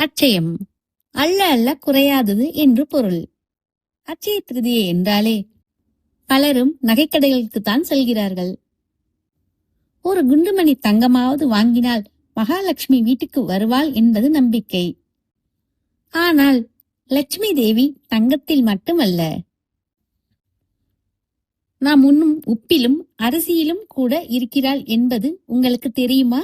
அட்சயம் அல்ல அல்ல குறையாதது என்று பொருள். அட்சய திருதியை என்றாலே பலரும் நகைக்கடைகளுக்குத்தான் செல்கிறார்கள். ஒரு குண்டுமணி தங்கமாவது வாங்கினால் மகாலட்சுமி வீட்டுக்கு வருவாள் என்பது நம்பிக்கை. ஆனால் லட்சுமி தேவி தங்கத்தில் மட்டுமல்ல, நாம் உண்ணும் உப்பிலும் அரிசியிலும் கூட இருக்கிறாள் என்பது உங்களுக்கு தெரியுமா?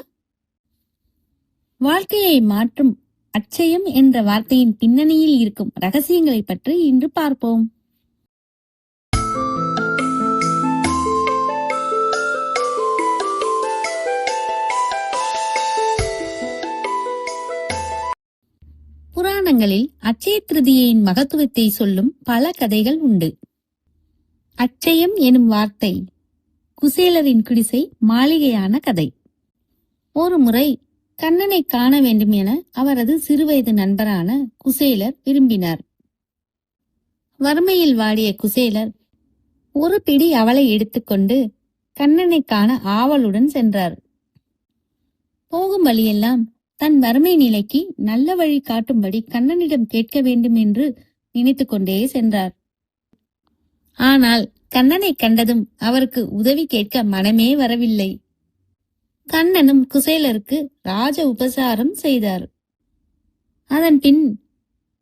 வாழ்க்கையை மாற்றும் அட்சயம் என்ற வார்த்தையின் பின்னணியில் இருக்கும் ரகசியங்களை பற்றி இன்று பார்ப்போம். புராணங்களில் அட்சய திருதியையின் மகத்துவத்தை சொல்லும் பல கதைகள் உண்டு. அட்சயம் எனும் வார்த்தை குசேலரின் குடிசை மாளிகையான கதை. ஒரு முறை கண்ணனை காண வேண்டும் என அவரது சிறுவயது நண்பரான குசேலர் விரும்பினார். வறுமையில் வாடிய குசேலர் ஒரு பிடி அவளை எடுத்துக்கொண்டு கண்ணனை காண ஆவலுடன் சென்றார். போகும் வழியெல்லாம் தன் வறுமை நிலைக்கு நல்ல வழி காட்டும்படி கண்ணனிடம் கேட்க வேண்டும் என்று நினைத்து கொண்டே சென்றார். ஆனால் கண்ணனை கண்டதும் அவருக்கு உதவி கேட்க மனமே வரவில்லை. கண்ணனும் குசேலருக்கு ராஜ உபசாரம் செய்தார். அதன் பின்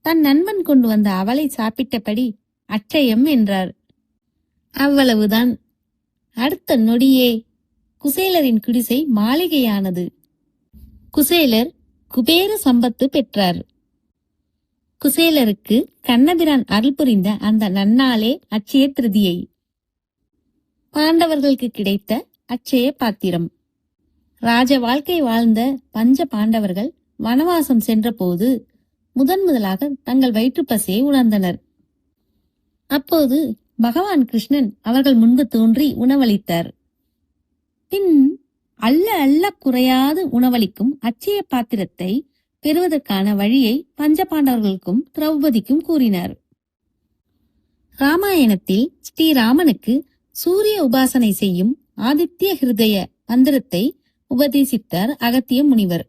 தன் நண்பன் கொண்டு வந்த அவளை சாப்பிட்டபடி அட்சயம் என்றார். அவ்வளவுதான். அடுத்த நொடியே குசேலரின் குடிசை மாளிகையானது. குசேலர் குபேர சம்பத்து பெற்றார். குசேலருக்கு கண்ணபிரான் அருள் புரிந்த அந்த நன்னாளே அட்சய திருதியை. பாண்டவர்களுக்கு கிடைத்த அட்சய பாத்திரம். ராஜ வாழ்க்கை வாழ்ந்த பஞ்ச பாண்டவர்கள் வனவாசம் சென்றபோது முதன்முதலாக தங்கள் வயிற்றுப்பசியை உணர்ந்தனர். அப்போது பகவான் கிருஷ்ணன் அவர்கள் முன்பு தோன்றி உணவளித்தார். பின் அல்ல அல்ல குறையாது உணவளிக்கும் அட்சய பாத்திரத்தை பெறுவதற்கான வழியை பஞ்ச பாண்டவர்களுக்கும் திரௌபதிக்கும் கூறினார். ராமாயணத்தில் ஸ்ரீராமனுக்கு சூரிய உபாசனை செய்யும் ஆதித்ய ஹிருதய மந்திரத்தை உபதேசித்தார் அகத்திய முனிவர்.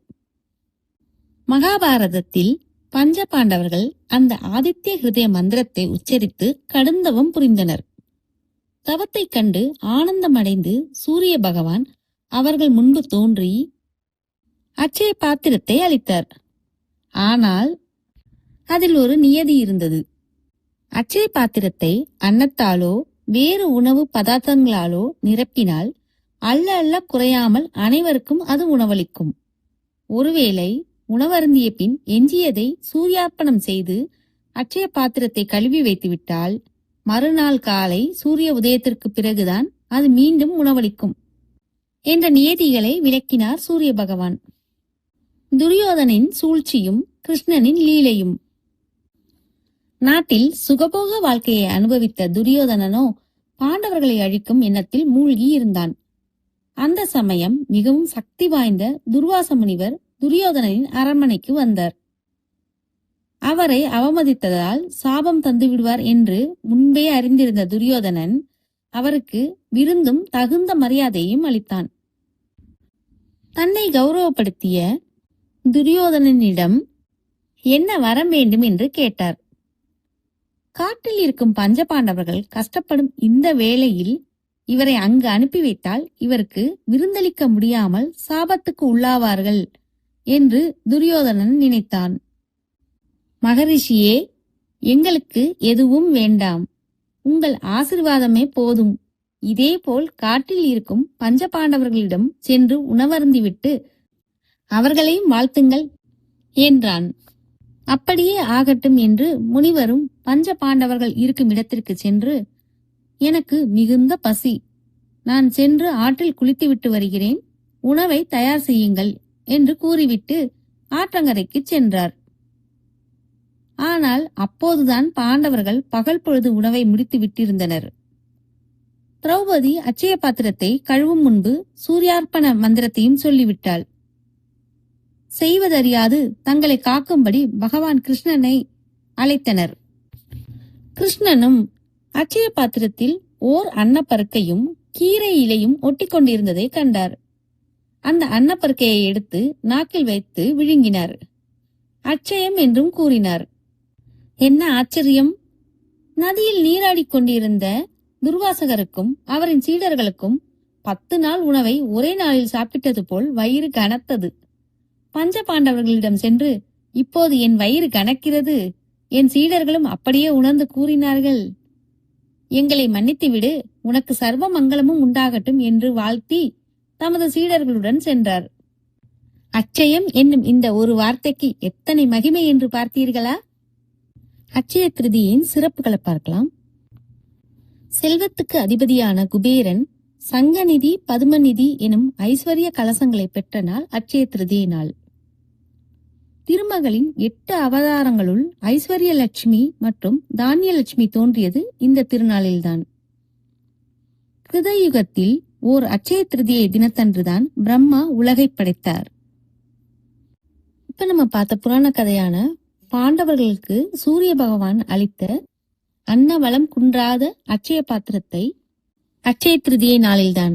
மகாபாரதத்தில் பஞ்ச பாண்டவர்கள் அந்த ஆதித்ய ஹிருதய மந்திரத்தை உச்சரித்து கடுந்தவம் புரிந்தனர். தவத்தை கண்டு ஆனந்தமடைந்து சூரிய பகவான் அவர்கள் முன்பு தோன்றி அட்சய பாத்திரத்தை அளித்தார். ஆனால் அதில் ஒரு நியதி இருந்தது. அட்சய பாத்திரத்தை அன்னத்தாலோ வேறு உணவு பதார்த்தங்களாலோ நிரப்பினால் அல்ல அல்ல குறையாமல் அனைவருக்கும் அது உணவளிக்கும். ஒருவேளை உணவருந்திய பின் எஞ்சியதை சூர்யார்ப்பணம் செய்து அட்சய பாத்திரத்தை கழுவி வைத்துவிட்டால் மறுநாள் காலை சூரிய உதயத்திற்கு பிறகுதான் அது மீண்டும் உணவளிக்கும் என்ற நியதிகளை விளக்கினார் சூரிய பகவான். துரியோதனின் சூழ்ச்சியும் கிருஷ்ணனின் லீலையும். நாட்டில் சுகபோக வாழ்க்கையை அனுபவித்த துரியோதனனோ பாண்டவர்களை அழிக்கும் எண்ணத்தில் மூழ்கி இருந்தான். அந்த சமயம் மிகவும் சக்தி வாய்ந்த துர்வாச முனிவர் துரியோதனின் அரண்மனைக்கு வந்தார். அவரை அவமதித்ததால் சாபம் தந்து விடுவார் என்று முன்பே அறிந்திருந்த துரியோதனன் அவருக்கு விருந்தும் தகுந்த மரியாதையும் அளித்தான். தன்னை கௌரவப்படுத்திய துரியோதனனிடம் என்ன வரம் வேண்டும் என்று கேட்டார். காட்டில் இருக்கும் பஞ்ச பாண்டவர்கள் கஷ்டப்படும் இந்த வேளையில் இவரை அங்கு அனுப்பி வைத்தால் இவருக்கு விருந்தளிக்க முடியாமல் சாபத்துக்கு உள்ளாவார்கள் என்று துரியோதனன் நினைத்தான். மகரிஷியே, எங்களுக்கு எதுவும் வேண்டாம், உங்கள் ஆசிர்வாதமே போதும். இதேபோல் காட்டில் இருக்கும் பஞ்ச பாண்டவர்களிடம் சென்று உணவருந்திவிட்டு அவர்களையும் வாழ்த்துங்கள் என்றான். அப்படியே ஆகட்டும் என்று முனிவரும் பஞ்ச பாண்டவர்கள் இருக்கும் இடத்திற்கு சென்று, எனக்கு மிகுந்த பசி, நான் சென்று ஆற்றில் குளித்துவிட்டு வருகிறேன், உணவை தயார் செய்யுங்கள் என்று கூறிவிட்டு ஆற்றங்கரைக்கு சென்றார். ஆனால் அப்போதுதான் பாண்டவர்கள் பகல் பொழுது உணவை முடித்து விட்டிருந்தனர். திரௌபதி அட்சய பாத்திரத்தை கழுவும் முன்பு சூர்யார்ப்பண மந்திரத்தையும் சொல்லிவிட்டாள். செய்வதறியாது தங்களை காக்கும்படி பகவான் கிருஷ்ணனை அழைத்தனர். கிருஷ்ணனும் அட்சய பாத்திரத்தில் ஓர் அன்னப்பருக்கையும் கீரை இலையும் ஒட்டி கொண்டிருந்ததை கண்டார். அந்த அன்னப்பருக்கையை எடுத்து நாக்கில் வைத்து விழுங்கினார். அட்சயம் என்றும் கூறினார். என்ன ஆச்சரியம்! நதியில் நீராடிக் கொண்டிருந்த துர்வாசகருக்கும் அவரின் சீடர்களுக்கும் 10 நாள் உணவை ஒரே நாளில் சாப்பிட்டது போல் வயிறு கனத்தது. பஞ்ச பாண்டவர்களிடம் சென்று, இப்போது என் வயிறு கனக்கிறது, என் சீடர்களும் அப்படியே உணர்ந்து கூறினார்கள், எங்களை மன்னித்துவிடு, உனக்கு சர்வ மங்களமும் உண்டாகட்டும் என்று வாழ்த்தி தமது சீடர்களுடன் சென்றார். அட்சயம் என்னும் இந்த ஒரு வார்த்தைக்கு எத்தனை மகிமை என்று பார்த்தீர்களா? அட்சய திருதியின் சிறப்புகளை பார்க்கலாம். செல்வத்துக்கு அதிபதியான குபேரன் சங்கநிதி பதுமநிதி எனும் ஐஸ்வர்ய கலசங்களை பெற்ற நாள் அட்சய திருதியை நாள். திருமகளின் 8 அவதாரங்களுள் ஐஸ்வர்ய லட்சுமி மற்றும் தானியலட்சுமி தோன்றியது இந்த திருநாளில்தான். கிருதயுகத்தில் ஓர் அட்சய திருதியை தினத்தன்றுதான் பிரம்மா உலகை படைத்தார். இப்ப நம்ம பார்த்த புராண கதையான பாண்டவர்களுக்கு சூரிய பகவான் அளித்த அன்னவளம் குன்றாத அட்சய பாத்திரத்தை அட்சய திருதியை நாளில்தான்.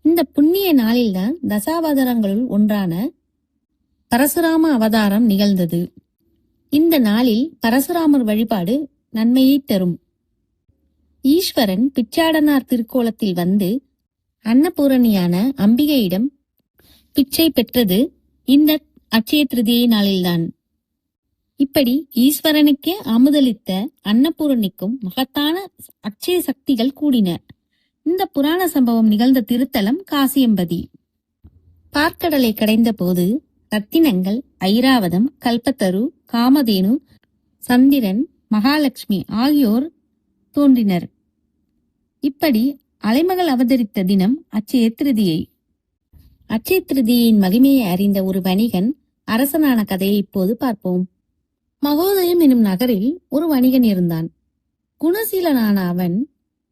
இந்த புண்ணிய நாளில்தான் தசாவதாரங்களுள் ஒன்றான பரசுராம அவதாரம் நிகழ்ந்தது. இந்த நாளில் பரசுராமர் வழிபாடு நன்மையை தரும். ஈஸ்வரன் பிச்சாடனார் திருக்கோலத்தில் வந்து அன்னபூரணியான அம்பிகையிடம் பிச்சை பெற்றது இந்த அட்சய திருதியை நாளில்தான். இப்படி ஈஸ்வரனுக்கே அமுதளித்த அன்னபூரணிக்கும் மகத்தான அட்சய சக்திகள் கூடின. இந்த புராண சம்பவம் நிகழ்ந்த திருத்தலம் காசியம்பதி. பார்க்கடலை கடைந்த போது ரத்தினங்கள், ஐராவதம், கல்பத்தரு, காமதேனு, சந்திரன், மகாலட்சுமி ஆகியோர் தோன்றினர். இப்படி அலைமகள் அவதரித்த தினம் அட்சய திருதியை. அட்சய திருதியின் மகிமையை அறிந்த ஒரு வணிகன் அரசனான கதையை இப்போது பார்ப்போம். மகோதயம் எனும் நகரில் ஒரு வணிகன் இருந்தான். குணசீலனான அவன்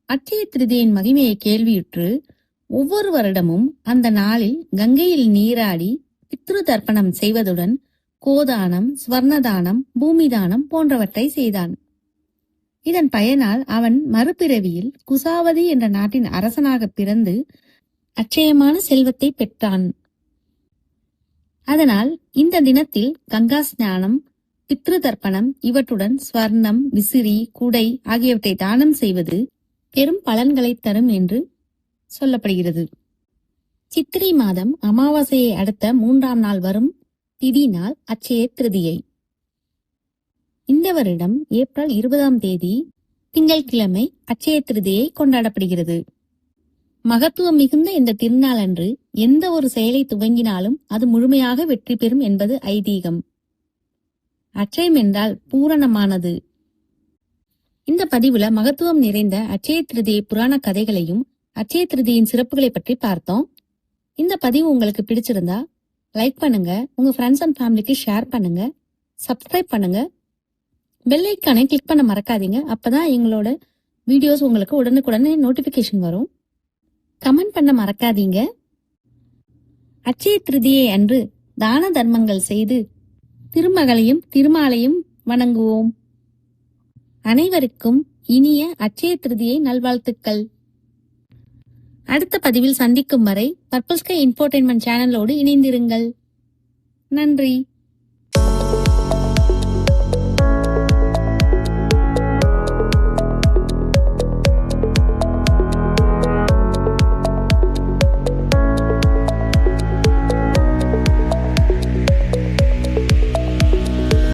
அட்சய திருதியின் மகிமையை கேள்வியுற்று ஒவ்வொரு வருடமும் அந்த நாளில் கங்கையில் நீராடி பித்ரு தர்ப்பணம் செய்வதுடன் கோதானம், ஸ்வர்ணதானம், பூமிதானம் போன்றவற்றை செய்தான். இதன் பயனால் அவன் மறுபிறவியில் குசாவதி என்ற நாட்டின் அரசனாக பிறந்து அட்சயமான செல்வத்தை பெற்றான். அதனால் இந்த தினத்தில் கங்கா ஸ்நானம், பித்ரு தர்ப்பணம் இவற்றுடன் ஸ்வர்ணம், விசிறி, குடை ஆகியவற்றை தானம் செய்வது பெரும் பலன்களை தரும் என்று சொல்லப்படுகிறது. சித்திரை மாதம் அமாவாசையை அடுத்த 3ஆம் நாள் வரும் திதி நாள் அட்சய திருதியை. இந்த வருடம் ஏப்ரல் 20ஆம் தேதி திங்கட்கிழமை அட்சய திருதியை கொண்டாடப்படுகிறது. மகத்துவம் மிகுந்த இந்த திருநாளன்று எந்த ஒரு செயலை துவங்கினாலும் அது முழுமையாக வெற்றி பெறும் என்பது ஐதீகம். அட்சயம் என்றால் பூரணமானது. இந்த பதிவுல மகத்துவம் நிறைந்த அட்சய திருதியை புராண கதைகளையும் அட்சய திருதியின் சிறப்புகளை பற்றி பார்த்தோம். இந்த பதிவு உங்களுக்கு பிடிச்சிருந்தா லைக் பண்ணுங்க, உங்க ஃப்ரெண்ட்ஸ் அண்ட் ஃபேமிலிக்கு ஷேர் பண்ணுங்க, சப்ஸ்கிரைப் பண்ணுங்க, பெல் ஐக்கானை கிளிக் பண்ண மறக்காதீங்க. அப்பதான் எங்களோட வீடியோஸ் உங்களுக்கு உடனுக்குடனே நோட்டிபிகேஷன் வரும். கமெண்ட் பண்ண மறக்காதீங்க. அட்சய திருதியை அன்று தான தர்மங்கள் செய்து திருமகளையும் திருமாலையும் வணங்குவோம். அனைவருக்கும் இனிய அட்சய திருதியை நல்வாழ்த்துக்கள். அடுத்த பதிவில் சந்திக்கும் வரை பர்பிள் ஸ்கை இன்ஃபோடெயின்மென்ட் சேனலோடு இணைந்திருங்கள். நன்றி.